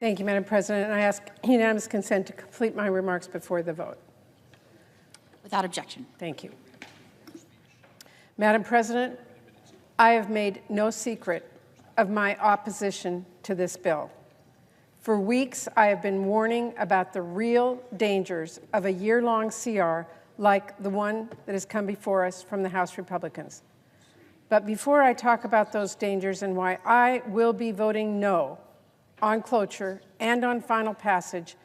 Thank you, Madam President. And I ask unanimous consent to complete my remarks before the vote. Without objection. Thank you. Madam President, I have made no secret of my opposition to this bill. For weeks, I have been warning about the real dangers of a year-long CR like the one that has come before us from the House Republicans. But before I talk about those dangers and why I will be voting no on cloture and on final passage,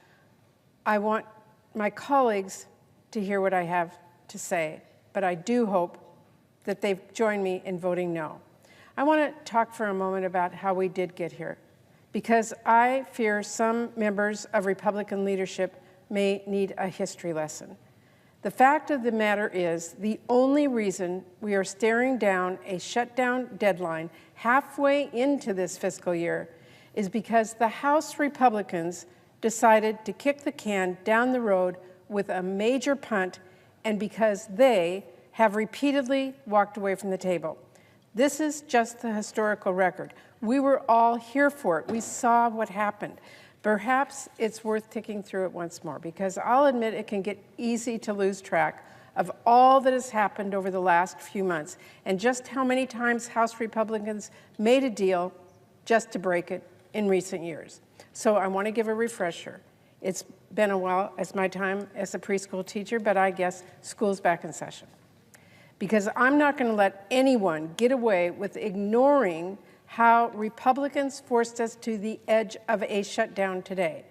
I want my colleagues to hear what I have to say. But I do hope that they've joined me in voting no. I want to talk for a moment about how we did get here, because I fear some members of Republican leadership may need a history lesson. The fact of the matter is, the only reason we are staring down a shutdown deadline halfway into this fiscal year is because the House Republicans decided to kick the can down the road with a major punt, and because they have repeatedly walked away from the table. This is just the historical record. We were all here for it. We saw what happened. Perhaps it's worth ticking through it once more, because I'll admit it can get easy to lose track of all that has happened over the last few months and just how many times House Republicans made a deal just to break it in recent years. So I want to give a refresher. It's been a while as my time as a preschool teacher, but I guess school's back in session. Because I'm not going to let anyone get away with ignoring how Republicans forced us to the edge of a shutdown today.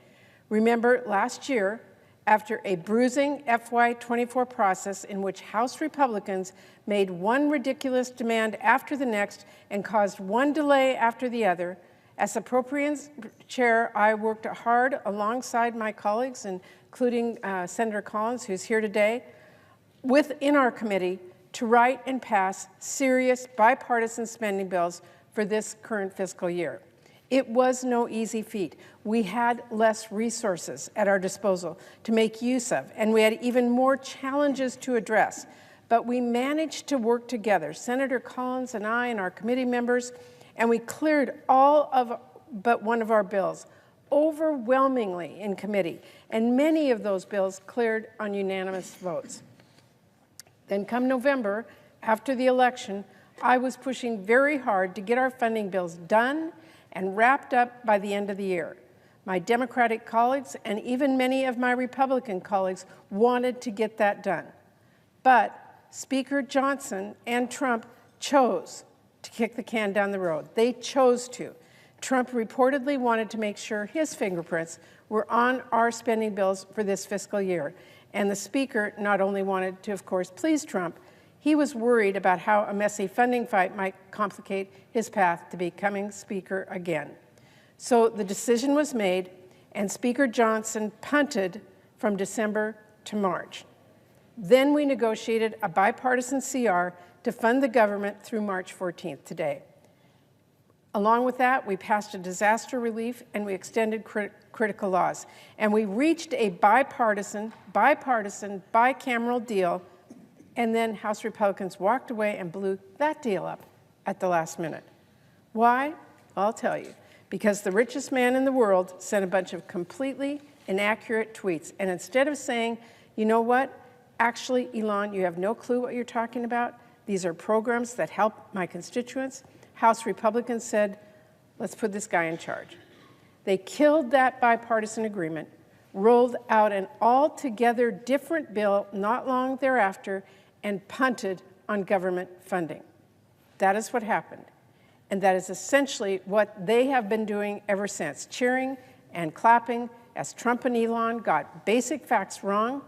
Remember, last year, after a bruising FY24 process in which House Republicans made one ridiculous demand after the next and caused one delay after the other, as Appropriations Chair, I worked hard alongside my colleagues, including Senator Collins, who's here today, within our committee to write and pass serious bipartisan spending bills for this current fiscal year. It was no easy feat. We had less resources at our disposal to make use of, and we had even more challenges to address. But we managed to work together, Senator Collins and I and our committee members, and we cleared all of but one of our bills, overwhelmingly in committee, and many of those bills cleared on unanimous votes. Then come November, after the election, I was pushing very hard to get our funding bills done and wrapped up by the end of the year. My Democratic colleagues and even many of my Republican colleagues wanted to get that done. But Speaker Johnson and Trump chose to kick the can down the road. They chose to. Trump reportedly wanted to make sure his fingerprints were on our spending bills for this fiscal year. And the Speaker not only wanted to, of course, please Trump, he was worried about how a messy funding fight might complicate his path to becoming Speaker again. So the decision was made, and Speaker Johnson punted from December to March. Then we negotiated a bipartisan CR to fund the government through March 14th today. Along with that, we passed a disaster relief and we extended critical laws. And we reached a bipartisan, bicameral deal, and then House Republicans walked away and blew that deal up at the last minute. Why? I'll tell you. Because the richest man in the world sent a bunch of completely inaccurate tweets. And instead of saying, you know what, actually, Elon, you have no clue what you're talking about. These are programs that help my constituents. House Republicans said, let's put this guy in charge. They killed that bipartisan agreement, rolled out an altogether different bill not long thereafter, and punted on government funding. That is what happened. And that is essentially what they have been doing ever since, cheering and clapping as Trump and Elon got basic facts wrong,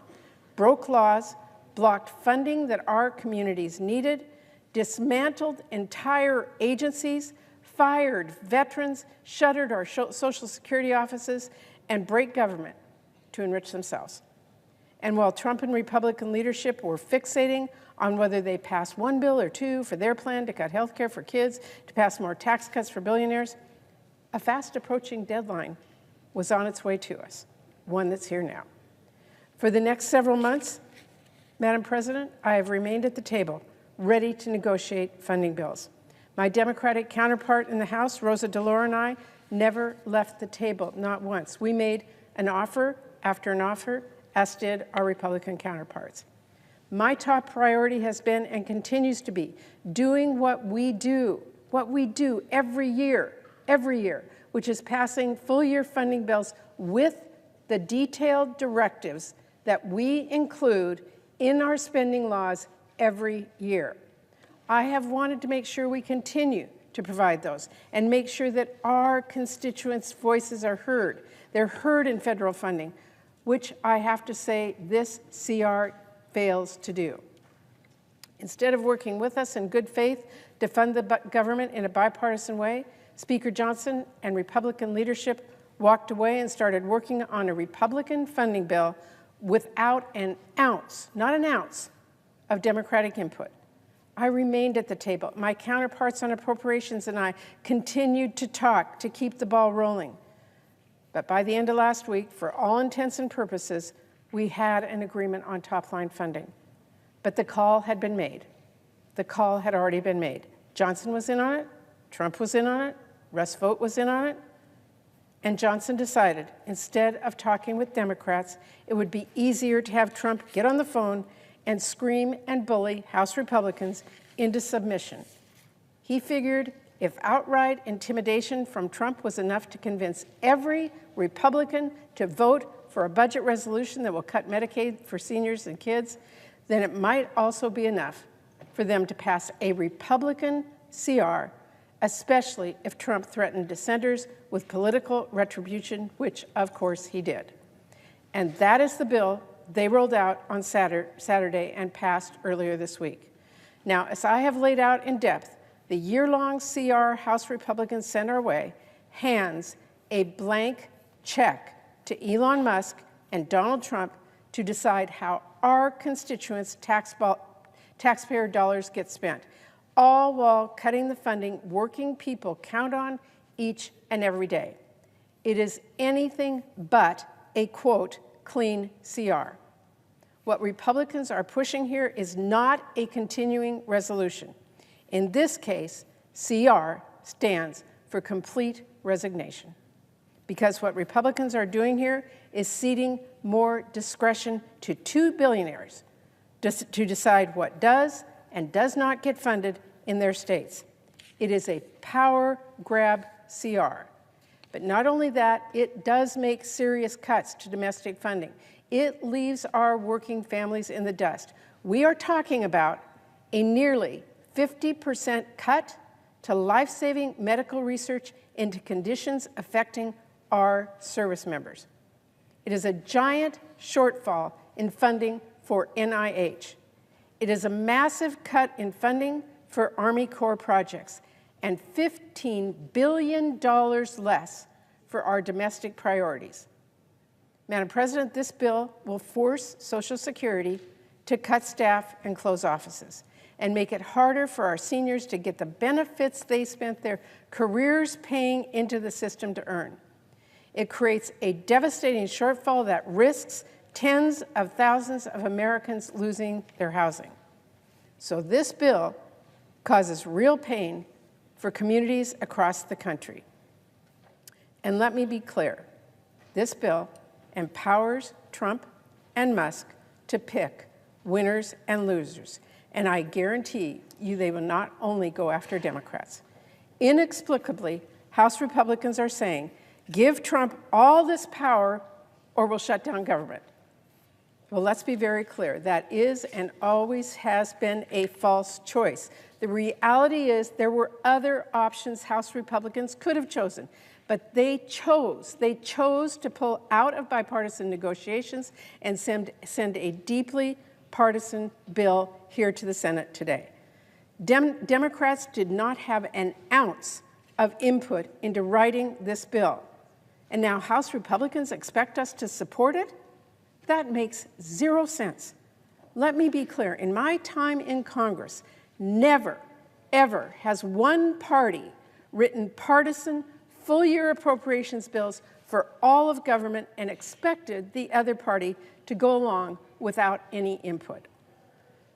broke laws, blocked funding that our communities needed, dismantled entire agencies, fired veterans, shuttered our Social Security offices, and break government to enrich themselves. And while Trump and Republican leadership were fixating on whether they pass one bill or two for their plan to cut health care for kids, to pass more tax cuts for billionaires, a fast approaching deadline was on its way to us, one that's here now. For the next several months, Madam President, I have remained at the table, ready to negotiate funding bills. My Democratic counterpart in the House, Rosa DeLauro, and I never left the table, not once. We made an offer after an offer, as did our Republican counterparts. My top priority has been and continues to be doing what we do every year, which is passing full-year funding bills with the detailed directives that we include in our spending laws every year. I have wanted to make sure we continue to provide those and make sure that our constituents' voices are heard. They're heard in federal funding, which I have to say this CR fails to do. Instead of working with us in good faith to fund the government in a bipartisan way, Speaker Johnson and Republican leadership walked away and started working on a Republican funding bill without an ounce, not an ounce, of Democratic input. I remained at the table. My counterparts on appropriations and I continued to talk to keep the ball rolling. But by the end of last week, for all intents and purposes, we had an agreement on top-line funding. But the call had been made. The call had already been made. Johnson was in on it. Trump was in on it. Russ Vought was in on it. And Johnson decided, instead of talking with Democrats, it would be easier to have Trump get on the phone and scream and bully House Republicans into submission. He figured if outright intimidation from Trump was enough to convince every Republican to vote for a budget resolution that will cut Medicaid for seniors and kids, then it might also be enough for them to pass a Republican CR, especially if Trump threatened dissenters with political retribution, which, of course, he did. And that is the bill they rolled out on Saturday and passed earlier this week. Now, as I have laid out in depth, the year-long CR House Republicans sent our way hands a blank check to Elon Musk and Donald Trump to decide how our constituents' taxpayer dollars get spent, all while cutting the funding working people count on each and every day. It is anything but a, quote, clean CR. What Republicans are pushing here is not a continuing resolution. In this case, CR stands for complete resignation. Because what Republicans are doing here is ceding more discretion to two billionaires to decide what does and does not get funded in their states. It is a power grab CR. But not only that, it does make serious cuts to domestic funding. It leaves our working families in the dust. We are talking about a nearly 50% cut to life-saving medical research into conditions affecting our service members. It is a giant shortfall in funding for NIH. It is a massive cut in funding for Army Corps projects and $15 billion less for our domestic priorities. Madam President, this bill will force Social Security to cut staff and close offices and make it harder for our seniors to get the benefits they spent their careers paying into the system to earn. It creates a devastating shortfall that risks tens of thousands of Americans losing their housing. So this bill causes real pain for communities across the country. And let me be clear, this bill empowers Trump and Musk to pick winners and losers. And I guarantee you they will not only go after Democrats. Inexplicably, House Republicans are saying, give Trump all this power or we'll shut down government. Well, let's be very clear. That is and always has been a false choice. The reality is there were other options House Republicans could have chosen, but they chose to pull out of bipartisan negotiations and send a deeply partisan bill here to the Senate today. Democrats did not have an ounce of input into writing this bill. And now House Republicans expect us to support it? That makes zero sense. Let me be clear. In my time in Congress, never, ever has one party written partisan, full-year appropriations bills for all of government and expected the other party to go along without any input.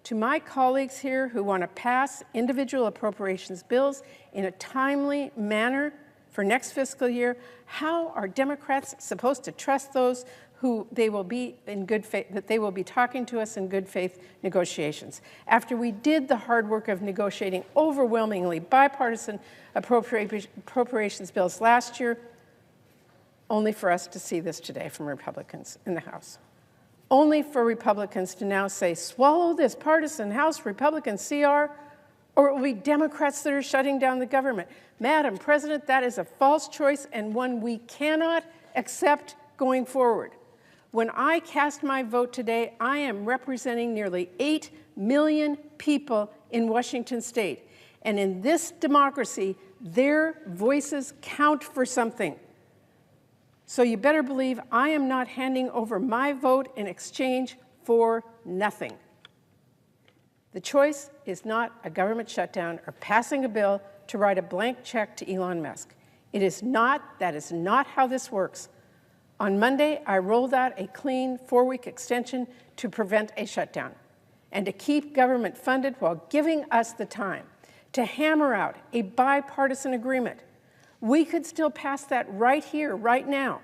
To my colleagues here who want to pass individual appropriations bills in a timely manner for next fiscal year, how are Democrats supposed to trust those who they will be in good faith, that they will be talking to us in good faith negotiations? After we did the hard work of negotiating overwhelmingly bipartisan appropriations bills last year, only for us to see this today from Republicans in the House. Only for Republicans to now say, swallow this partisan House Republican CR, or it will be Democrats that are shutting down the government. Madam President, that is a false choice and one we cannot accept going forward. When I cast my vote today, I am representing nearly 8 million people in Washington state. And in this democracy, their voices count for something. So you better believe I am not handing over my vote in exchange for nothing. The choice is not a government shutdown or passing a bill to write a blank check to Elon Musk. It is not, that is not how this works. On Monday, I rolled out a clean 4-week extension to prevent a shutdown and to keep government funded while giving us the time to hammer out a bipartisan agreement. We could still pass that right here, right now.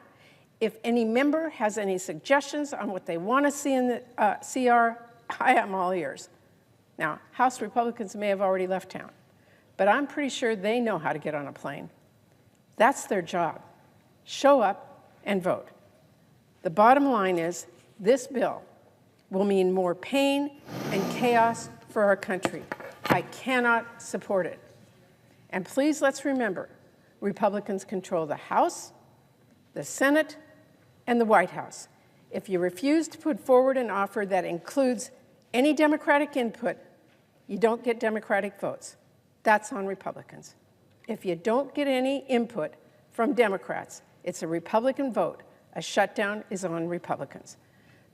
If any member has any suggestions on what they want to see in the CR, I am all ears. Now, House Republicans may have already left town, but I'm pretty sure they know how to get on a plane. That's their job. Show up and vote. The bottom line is this bill will mean more pain and chaos for our country. I cannot support it. And please let's remember, Republicans control the House, the Senate, and the White House. If you refuse to put forward an offer that includes any Democratic input, you don't get Democratic votes. That's on Republicans. If you don't get any input from Democrats, it's a Republican vote. A shutdown is on Republicans.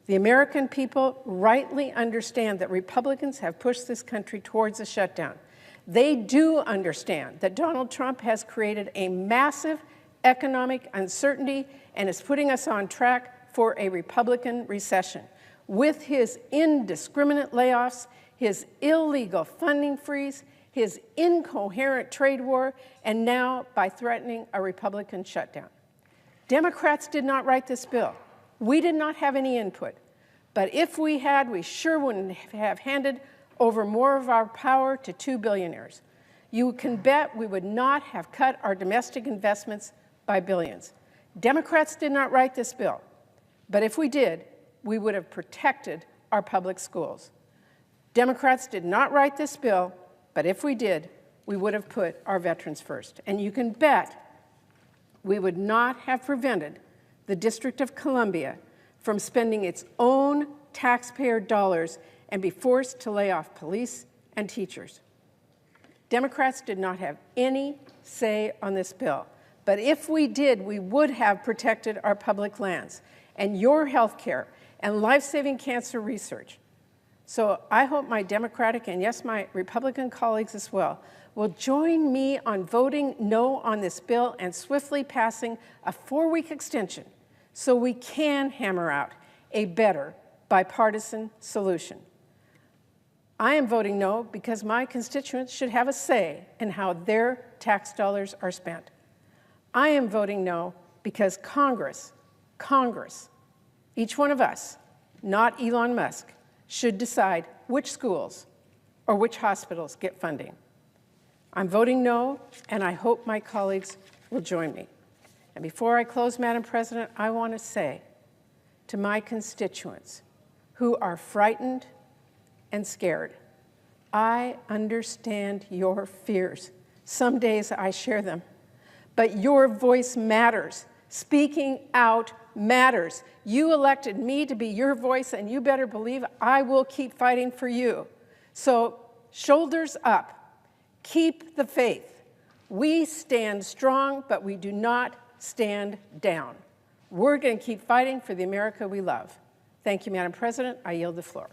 The American people rightly understand that Republicans have pushed this country towards a shutdown. They do understand that Donald Trump has created a massive economic uncertainty and is putting us on track for a Republican recession. With his indiscriminate layoffs, his illegal funding freeze, his incoherent trade war, and now by threatening a Republican shutdown. Democrats did not write this bill. We did not have any input. But if we had, we sure wouldn't have handed over more of our power to 2 billionaires. You can bet we would not have cut our domestic investments by billions. Democrats did not write this bill. But if we did, we would have protected our public schools. Democrats did not write this bill, but if we did, we would have put our veterans first. And you can bet we would not have prevented the District of Columbia from spending its own taxpayer dollars and be forced to lay off police and teachers. Democrats did not have any say on this bill. But if we did, we would have protected our public lands and your health care and life-saving cancer research. So I hope my Democratic and, yes, my Republican colleagues as well will join me on voting no on this bill and swiftly passing a 4-week extension so we can hammer out a better bipartisan solution. I am voting no because my constituents should have a say in how their tax dollars are spent. I am voting no because Congress, each one of us, not Elon Musk, should decide which schools or which hospitals get funding. I'm voting no, and I hope my colleagues will join me. And before I close, Madam President, I want to say to my constituents who are frightened and scared, I understand your fears. Some days I share them. But your voice matters. Speaking out matters. You elected me to be your voice, and you better believe I will keep fighting for you. So shoulders up. Keep the faith. We stand strong, but we do not stand down. We're going to keep fighting for the America we love. Thank you, Madam President. I yield the floor.